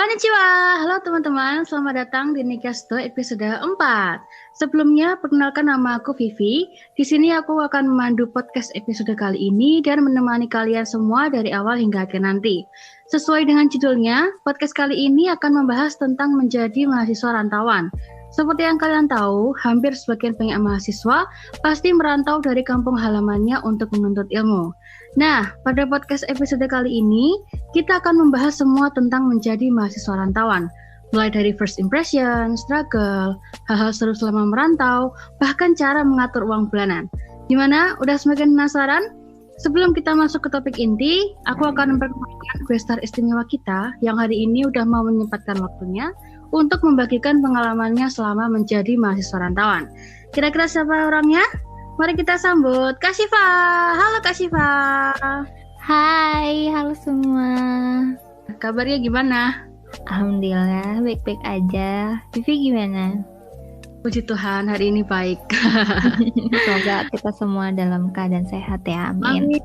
Konnichiwa, halo teman-teman, selamat datang di Nikasto episode 4. Sebelumnya, perkenalkan nama aku Vivi. Di sini aku akan memandu podcast episode kali ini dan menemani kalian semua dari awal hingga akhir nanti. Sesuai dengan judulnya, podcast kali ini akan membahas tentang menjadi mahasiswa rantauan. Seperti yang kalian tahu, hampir sebagian banyak mahasiswa pasti merantau dari kampung halamannya untuk menuntut ilmu. Nah, pada podcast episode kali ini, kita akan membahas semua tentang menjadi mahasiswa rantauan. Mulai dari first impression, struggle, hal-hal seru selama merantau, bahkan cara mengatur uang bulanan. Gimana? Udah semakin penasaran? Sebelum kita masuk ke topik inti, aku akan memperkenalkan guest star istimewa kita yang hari ini udah mau menyempatkan waktunya untuk membagikan pengalamannya selama menjadi mahasiswa rantauan. Kira-kira siapa orangnya? Mari kita sambut Kak Syifa. Halo Kak Syifa. Hai, halo semua. Kabarnya gimana? Alhamdulillah, baik-baik aja. Vivi gimana? Puji Tuhan, hari ini baik. Semoga kita semua dalam keadaan sehat ya, amin.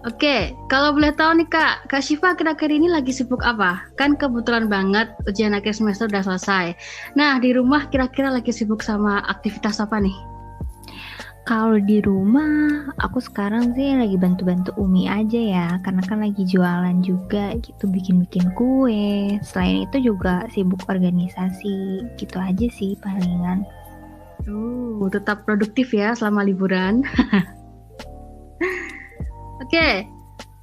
Oke, kalau boleh tahu nih Kak Syifa kira-kira ini lagi sibuk apa? Kan kebetulan banget ujian akhir semester udah selesai. Nah, di rumah kira-kira lagi sibuk sama aktivitas apa nih? Kalau di rumah, aku sekarang sih lagi bantu-bantu Umi aja ya, karena kan lagi jualan juga gitu, bikin-bikin kue. Selain itu juga sibuk organisasi, gitu aja sih palingan. Tetap produktif ya selama liburan. Oke,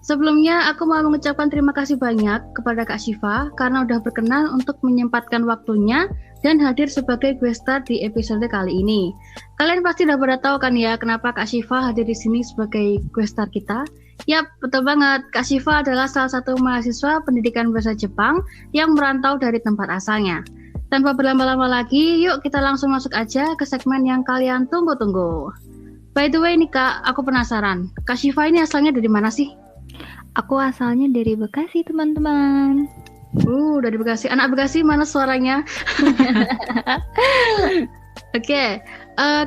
sebelumnya aku mau mengucapkan terima kasih banyak kepada Kak Syifa karena udah berkenan untuk menyempatkan waktunya dan hadir sebagai guest star di episode kali ini. Kalian pasti udah pada tahu kan ya kenapa Kak Syifa hadir di sini sebagai guest star kita? Yap, betul banget. Kak Syifa adalah salah satu mahasiswa pendidikan bahasa Jepang yang merantau dari tempat asalnya. Tanpa berlama-lama lagi, yuk kita langsung masuk aja ke segmen yang kalian tunggu-tunggu. By the way nih Kak, aku penasaran. Kak Syifa ini asalnya dari mana sih? Aku asalnya dari Bekasi, teman-teman. Dari Bekasi. Anak Bekasi mana suaranya? Oke,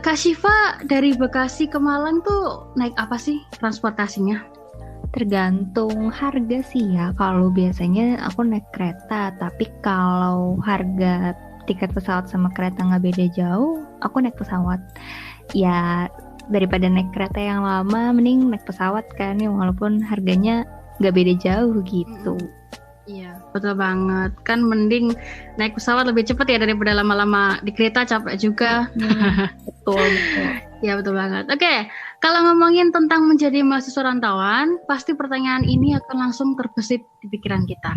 Kak Syifa dari Bekasi ke Malang tuh naik apa sih transportasinya? Tergantung harga sih ya. Kalau biasanya aku naik kereta, tapi kalau harga tiket pesawat sama kereta nggak beda jauh, aku naik pesawat. Ya daripada naik kereta yang lama, mending naik pesawat kan ya, walaupun harganya nggak beda jauh gitu. Iya, betul banget. Kan mending naik pesawat lebih cepat ya daripada lama-lama di kereta, capek juga. Betul. Ya, betul banget. Oke, kalau ngomongin tentang menjadi mahasiswa rantauan, pasti pertanyaan ini akan langsung terbesit di pikiran kita.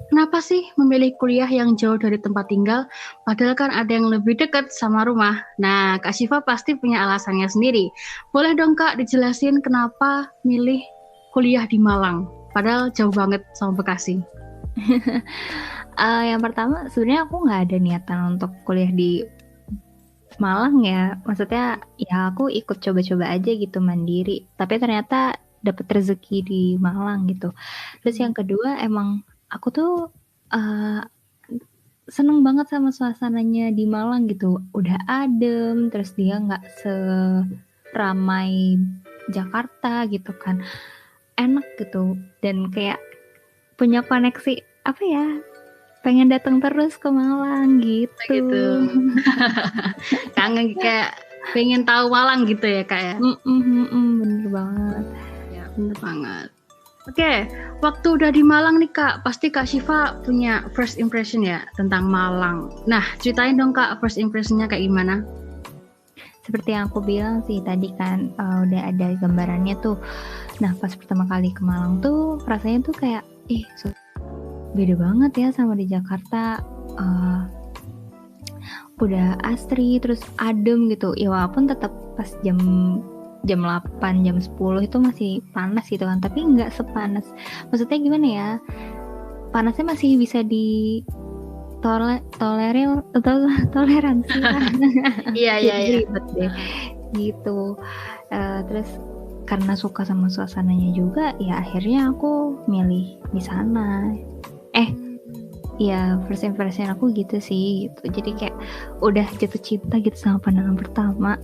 Kenapa sih memilih kuliah yang jauh dari tempat tinggal, padahal kan ada yang lebih dekat sama rumah? Nah, Kak Syifa pasti punya alasannya sendiri. Boleh dong Kak dijelasin kenapa milih kuliah di Malang, padahal jauh banget sama Bekasi? Yang pertama sebenarnya aku nggak ada niatan untuk kuliah di Malang ya, maksudnya ya aku ikut coba-coba aja gitu mandiri, tapi ternyata dapet rezeki di Malang gitu. Terus yang kedua emang aku tuh seneng banget sama suasananya di Malang gitu, udah adem, terus dia nggak seramai Jakarta gitu kan, enak gitu, dan kayak punya koneksi apa ya, pengen datang terus ke Malang gitu. Kangen kayak pengen tahu Malang gitu ya Kak ya? Bener banget. Ya bener banget. Oke, waktu udah di Malang nih Kak, pasti Kak Syifa punya first impression ya tentang Malang. Nah, ceritain dong Kak first impressionnya kayak gimana? Seperti yang aku bilang sih tadi kan, udah ada gambarannya tuh. Nah, pas pertama kali ke Malang tuh rasanya tuh kayak beda banget ya sama di Jakarta. Udah asri, terus adem gitu. Ya walaupun tetap pas jam 8, jam 10 itu masih panas gitu kan, tapi nggak sepanas. Maksudnya gimana ya? Panasnya masih bisa di toleransi lah. Iya. Ribet deh. Gitu. Terus karena suka sama suasananya juga, ya akhirnya aku milih di sana. Ya first impression aku gitu sih gitu. Jadi kayak udah jatuh cinta gitu sama pandangan pertama.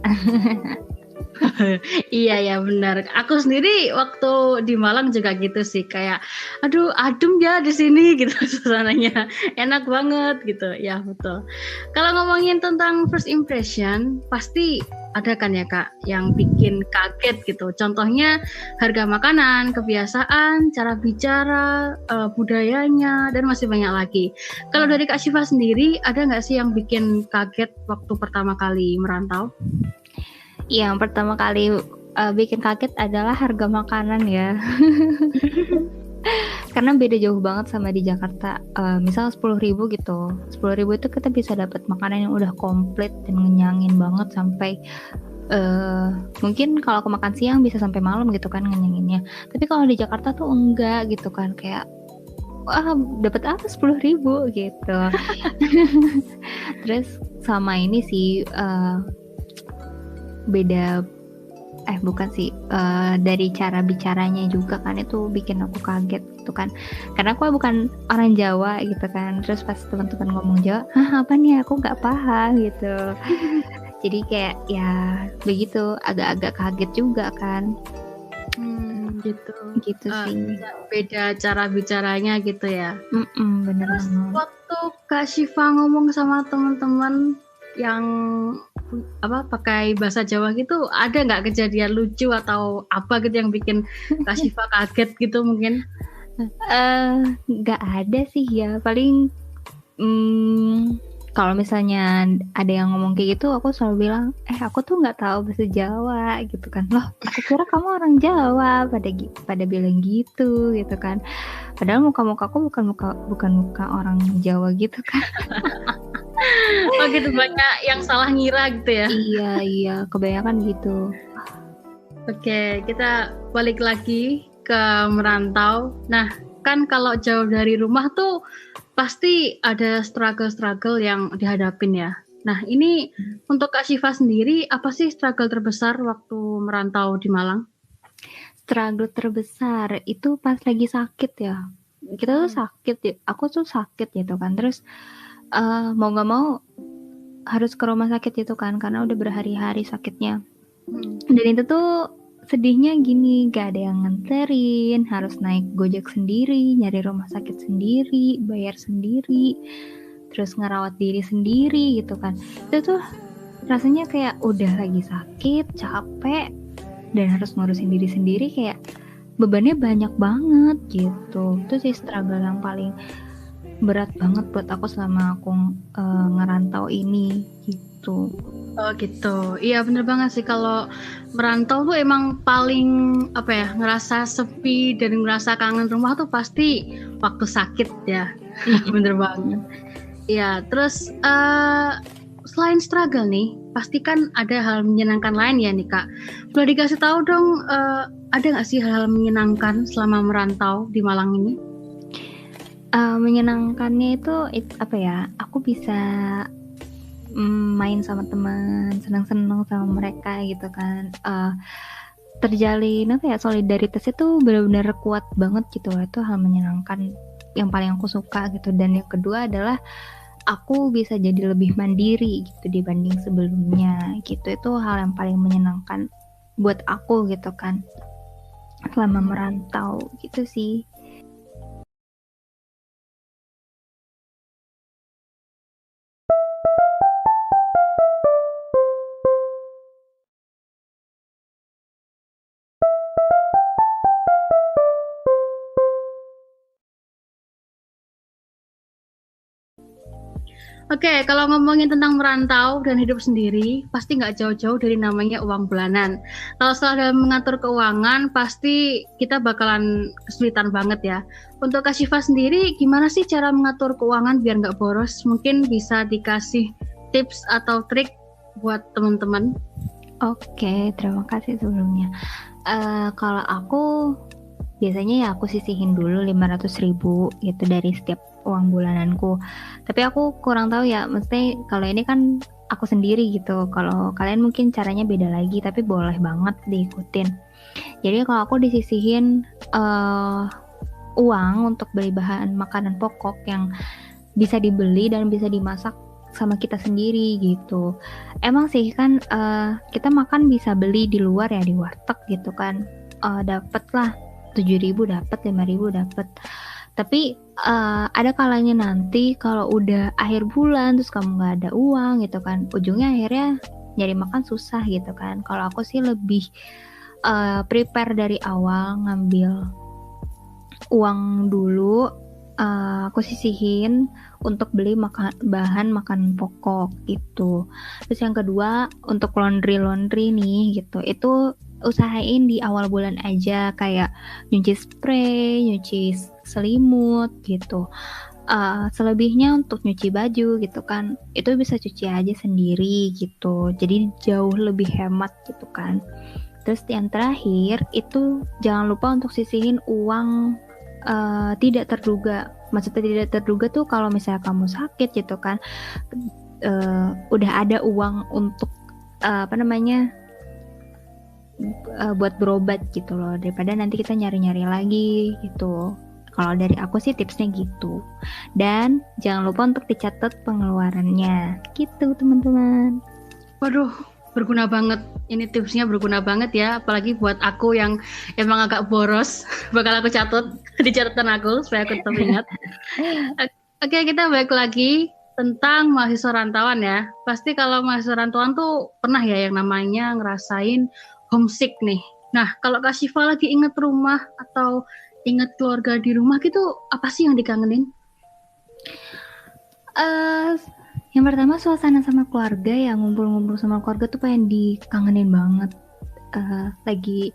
Iya ya benar. Aku sendiri waktu di Malang juga gitu sih, kayak aduh adem ya di sini gitu suasananya. Enak banget gitu. Ya betul. Kalau ngomongin tentang first impression, pasti ada kan ya Kak yang bikin kaget gitu. Contohnya harga makanan, kebiasaan, cara bicara, budayanya dan masih banyak lagi. Kalau dari Kak Syifa sendiri, ada nggak sih yang bikin kaget waktu pertama kali merantau? Yang pertama kali bikin kaget adalah harga makanan ya. Karena beda jauh banget sama di Jakarta. Misal 10.000 gitu. 10.000 itu kita bisa dapat makanan yang udah komplit dan ngenyangin banget sampai mungkin kalau aku makan siang bisa sampai malam gitu kan ngenyanginnya. Tapi kalau di Jakarta tuh enggak gitu kan, kayak wah dapat apa 10.000 gitu. Terus sama ini sih beda bukan sih dari cara bicaranya juga kan, itu bikin aku kaget gitu kan, karena aku bukan orang Jawa gitu kan. Terus pas teman-teman ngomong Jawa, hah apa nih, aku nggak paham gitu. Jadi kayak ya begitu, agak-agak kaget juga kan. Gitu sih. Beda cara bicaranya gitu ya. Bener. Terus waktu Kak Syifa ngomong sama teman-teman yang pakai bahasa Jawa gitu, ada nggak kejadian lucu atau apa gitu yang bikin Kak Syifa kaget gitu mungkin? Nggak ada sih ya, paling kalau misalnya ada yang ngomong kayak gitu, aku selalu bilang, aku tuh nggak tahu bahasa Jawa gitu kan. Loh, aku kira kamu orang Jawa, pada bilang gitu kan. Padahal muka aku bukan muka orang Jawa gitu kan. Oh gitu, banyak yang salah ngira gitu ya? Iya, kebanyakan gitu. Oke, kita balik lagi ke merantau. Nah, kan kalau jauh dari rumah tuh pasti ada struggle yang dihadapin ya. Nah, ini untuk Kak Syifa sendiri, apa sih struggle terbesar waktu merantau di Malang? Struggle terbesar itu pas lagi sakit ya. Kita tuh sakit ya, aku tuh sakit gitu kan. Terus mau gak mau harus ke rumah sakit itu kan, karena udah berhari-hari sakitnya. Dan itu tuh sedihnya gini, gak ada yang nganterin, harus naik Gojek sendiri, nyari rumah sakit sendiri, bayar sendiri, terus ngerawat diri sendiri gitu kan. Itu tuh rasanya kayak udah lagi sakit, capek, dan harus ngurusin diri sendiri, kayak bebannya banyak banget gitu. Itu sih struggle yang paling berat banget buat aku selama aku ngerantau ini gitu. Oh gitu, iya bener banget sih, kalau merantau tuh emang paling ngerasa sepi dan ngerasa kangen rumah tuh pasti waktu sakit ya. Bener banget. Iya, terus selain struggle nih, pasti kan ada hal menyenangkan lain ya nih Kak. Boleh dikasih tahu dong, ada nggak sih hal-hal menyenangkan selama merantau di Malang ini? Menyenangkannya itu apa ya? Aku bisa main sama teman, senang-senang sama mereka gitu kan. Terjalin solidaritas itu benar-benar kuat banget gitu. Itu hal menyenangkan yang paling aku suka gitu. Dan yang kedua adalah aku bisa jadi lebih mandiri gitu dibanding sebelumnya gitu. Itu hal yang paling menyenangkan buat aku gitu kan selama merantau gitu sih. Oke, kalau ngomongin tentang merantau dan hidup sendiri, pasti nggak jauh-jauh dari namanya uang bulanan. Kalau setelah dalam mengatur keuangan, pasti kita bakalan kesulitan banget ya. Untuk Kak Syifa sendiri, gimana sih cara mengatur keuangan biar nggak boros? Mungkin bisa dikasih tips atau trik buat teman-teman. Oke, terima kasih sebelumnya. Kalau aku biasanya ya aku sisihin dulu 500.000 gitu dari setiap uang bulananku. Tapi aku kurang tahu ya, mesti kalau ini kan aku sendiri gitu. Kalau kalian mungkin caranya beda lagi, tapi boleh banget diikutin. Jadi kalau aku disisihin uang untuk beli bahan makanan pokok yang bisa dibeli dan bisa dimasak sama kita sendiri gitu. Emang sih kan kita makan bisa beli di luar ya, di warteg gitu kan, dapet lah 7.000 dapet, 5.000 dapet. Tapi ada kalanya nanti kalau udah akhir bulan terus kamu nggak ada uang gitu kan, ujungnya akhirnya nyari makan susah gitu kan. Kalau aku sih lebih prepare dari awal, ngambil uang dulu, aku sisihin untuk beli bahan makanan pokok gitu. Terus yang kedua untuk laundry nih gitu, itu usahain di awal bulan aja, kayak nyuci spray, nyuci selimut gitu. Selebihnya untuk nyuci baju gitu kan, itu bisa cuci aja sendiri gitu, jadi jauh lebih hemat gitu kan. Terus yang terakhir itu jangan lupa untuk sisihin uang tidak terduga. Maksudnya tidak terduga tuh kalau misalnya kamu sakit gitu kan, udah ada uang untuk buat berobat gitu loh, daripada nanti kita nyari-nyari lagi gitu. Kalau dari aku sih tipsnya gitu. Dan jangan lupa untuk dicatat pengeluarannya gitu teman-teman. Waduh, berguna banget. Ini tipsnya berguna banget ya, apalagi buat aku yang emang agak boros. Bakal aku catat di catatan aku supaya aku tetap ingat. Oke, kita balik lagi tentang mahasiswa rantauan ya. Pasti kalau mahasiswa rantauan tuh pernah ya yang namanya ngerasain homesick nih. Nah, kalau Kak Syifa lagi inget rumah atau inget keluarga di rumah gitu, apa sih yang dikangenin? Yang pertama suasana sama keluarga ya, ngumpul-ngumpul sama keluarga tuh pengen dikangenin banget. Lagi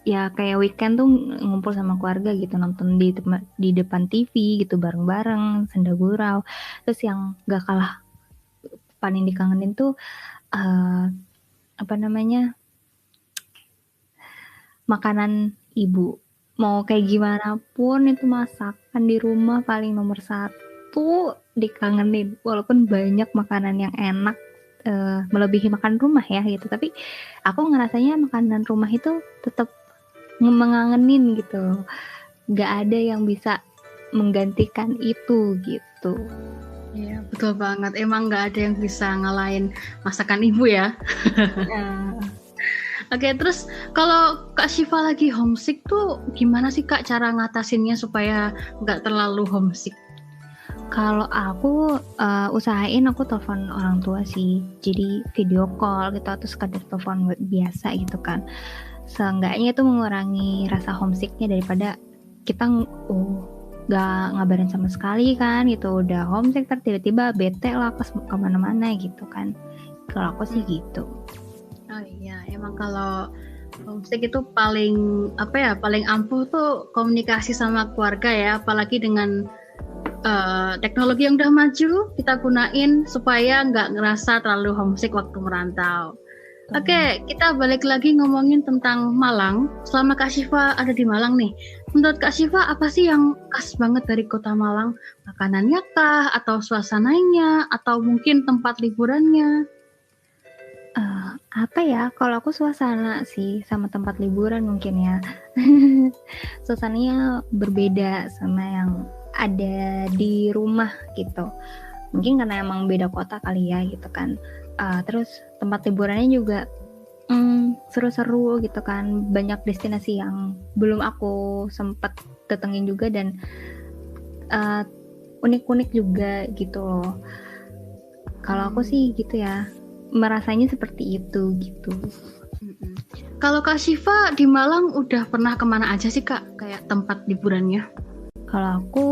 ya kayak weekend tuh ngumpul sama keluarga gitu, nonton di depan TV gitu bareng-bareng, senda gurau. Terus yang gak kalah paling dikangenin tuh makanan ibu. Mau kayak gimana pun itu masakan di rumah paling nomor 1 dikangenin. Walaupun banyak makanan yang enak, melebihi makan rumah ya gitu, tapi aku ngerasanya makanan rumah itu tetap mengangenin gitu. Gak ada yang bisa menggantikan itu gitu. Iya, betul banget. Emang gak ada yang bisa ngalahin masakan ibu ya. Oke, terus kalau Kak Syifa lagi homesick tuh gimana sih Kak cara ngatasinnya supaya nggak terlalu homesick? Kalau aku usahain aku telepon orang tua sih, jadi video call gitu atau sekadar telepon biasa gitu kan. Seenggaknya itu mengurangi rasa homesicknya daripada kita nggak ngabarin sama sekali kan gitu, udah homesick tiba-tiba bete lah pas kemana-mana gitu kan. Kalau aku sih gitu. Oh iya, emang kalau homesick itu paling ampuh tuh komunikasi sama keluarga ya, apalagi dengan teknologi yang udah maju kita gunain supaya nggak ngerasa terlalu homesick waktu merantau. Oke, kita balik lagi ngomongin tentang Malang. Selama Kak Syifa ada di Malang nih, menurut Kak Syifa apa sih yang khas banget dari kota Malang? Makanannya kah, atau suasananya, atau mungkin tempat liburannya? Apa ya, kalau aku suasana sih sama tempat liburan mungkin ya. Suasananya berbeda sama yang ada di rumah gitu. Mungkin karena emang beda kota kali ya gitu kan. Terus tempat liburannya juga seru-seru gitu kan. Banyak destinasi yang belum aku sempat datengin juga dan unik-unik juga gitu loh. Kalau aku sih gitu ya, merasanya seperti itu gitu. Kalau Kak Syifa di Malang udah pernah kemana aja sih Kak, kayak tempat liburannya? Kalau aku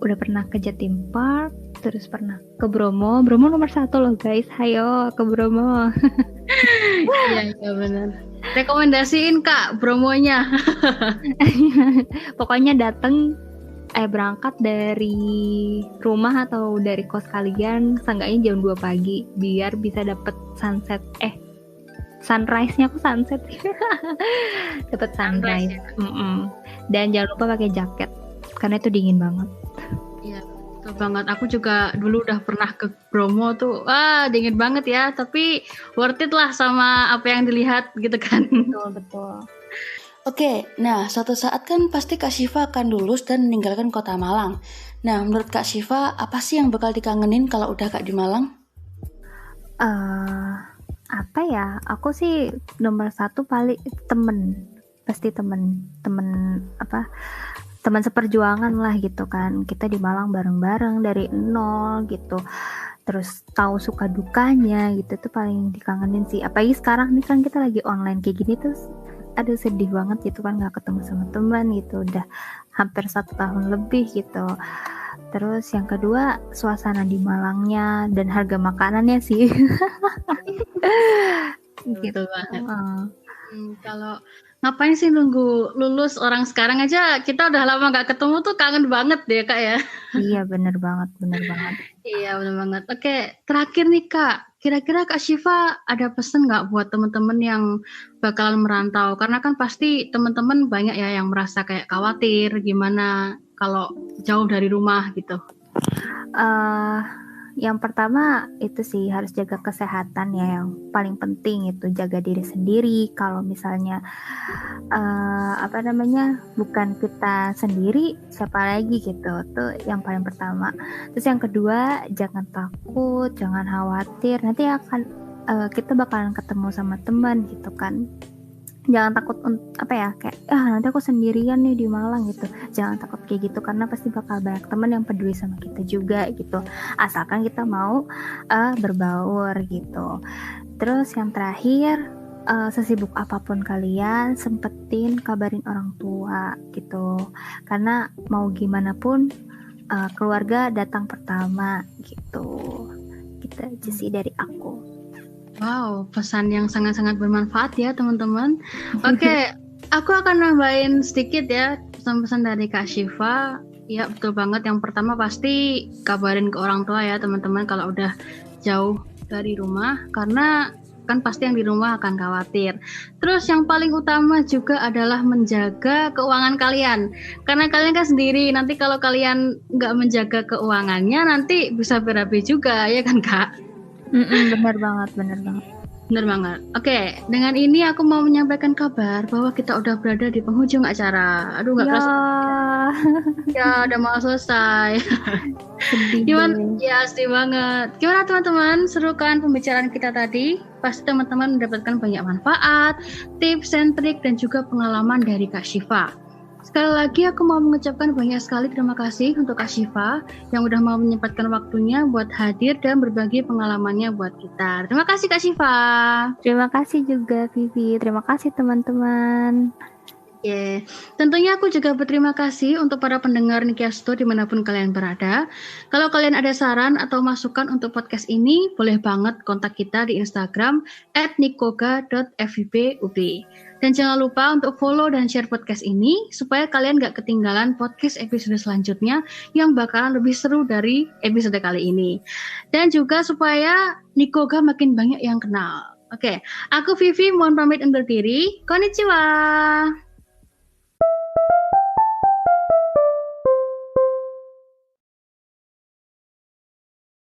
udah pernah ke Jatim Park, terus pernah ke Bromo. Bromo nomor 1 loh guys, hayo ke Bromo. Iya benar. Rekomendasiin Kak Bromonya. Pokoknya berangkat dari rumah atau dari kos kalian seenggaknya jam 2 pagi biar bisa dapet sunrise-nya aku sunset. Dapet sunrise. Dan jangan lupa pakai jaket karena itu dingin banget. Iya, betul banget. Aku juga dulu udah pernah ke Bromo tuh. Dingin banget ya, tapi worth it lah sama apa yang dilihat gitu kan. Betul. Oke, nah suatu saat kan pasti Kak Syifa akan lulus dan meninggalkan kota Malang. Nah, menurut Kak Syifa, apa sih yang bakal dikangenin kalau udah Kak di Malang? Apa ya? Aku sih nomor satu paling temen, pasti temen apa? Teman seperjuangan lah gitu kan. Kita di Malang bareng-bareng dari nol gitu. Terus tahu suka dukanya gitu tuh paling dikangenin sih. Apalagi sekarang nih kan kita lagi online kayak gini tuh, aduh sedih banget gitu kan nggak ketemu sama teman gitu. Udah hampir 1 tahun lebih gitu. Terus yang kedua suasana di Malangnya dan harga makanannya sih. Betul banget. Kalau ngapain sih nunggu lulus, orang sekarang aja kita udah lama nggak ketemu tuh kangen banget deh Kak ya. Iya bener banget. Iya bener banget. Oke, terakhir nih Kak, kira-kira Kak Syifa ada pesan nggak buat teman-teman yang bakalan merantau? Karena kan pasti teman-teman banyak ya yang merasa kayak khawatir gimana kalau jauh dari rumah gitu. Yang pertama itu sih harus jaga kesehatan ya, yang paling penting itu jaga diri sendiri. Kalau misalnya bukan kita sendiri, siapa lagi gitu, tuh yang paling pertama. Terus yang kedua, jangan takut, jangan khawatir, nanti akan kita bakalan ketemu sama teman gitu kan. Jangan takut kayak nanti aku sendirian nih di Malang gitu. Jangan takut kayak gitu, karena pasti bakal banyak teman yang peduli sama kita juga gitu, asalkan kita mau berbaur gitu. Terus yang terakhir, sesibuk apapun kalian, sempetin kabarin orang tua gitu, karena mau gimana pun keluarga datang pertama gitu. Gitu aja sih dari aku. Wow, pesan yang sangat-sangat bermanfaat ya teman-teman. Oke, aku akan nambahin sedikit ya pesan-pesan dari Kak Syifa. Ya betul banget, yang pertama pasti kabarin ke orang tua ya teman-teman kalau udah jauh dari rumah, karena kan pasti yang di rumah akan khawatir. Terus yang paling utama juga adalah menjaga keuangan kalian, karena kalian kan sendiri, nanti kalau kalian nggak menjaga keuangannya nanti bisa berabe juga ya kan Kak? Bener banget. Oke, dengan ini aku mau menyampaikan kabar bahwa kita udah berada di penghujung acara. Aduh, nggak kerasa. Ya, udah mau selesai. Gimana? Ya, sedih banget. Gimana teman-teman? Seru kan pembicaraan kita tadi? Pasti teman-teman mendapatkan banyak manfaat, tips and trik, dan juga pengalaman dari Kak Syifa. Sekali lagi aku mau mengucapkan banyak sekali terima kasih untuk Kak Syifa yang udah mau menyempatkan waktunya buat hadir dan berbagi pengalamannya buat kita. Terima kasih Kak Syifa. Terima kasih juga Vivi. Terima kasih teman-teman. Tentunya aku juga berterima kasih untuk para pendengar Nikiasto dimanapun kalian berada. Kalau kalian ada saran atau masukan untuk podcast ini, boleh banget kontak kita di Instagram @nikoga.fibub. Dan jangan lupa untuk follow dan share podcast ini supaya kalian gak ketinggalan podcast episode selanjutnya yang bakalan lebih seru dari episode kali ini. Dan juga supaya Nikoga makin banyak yang kenal. Oke, aku Vivi mohon pamit undur diri. Konnichiwa.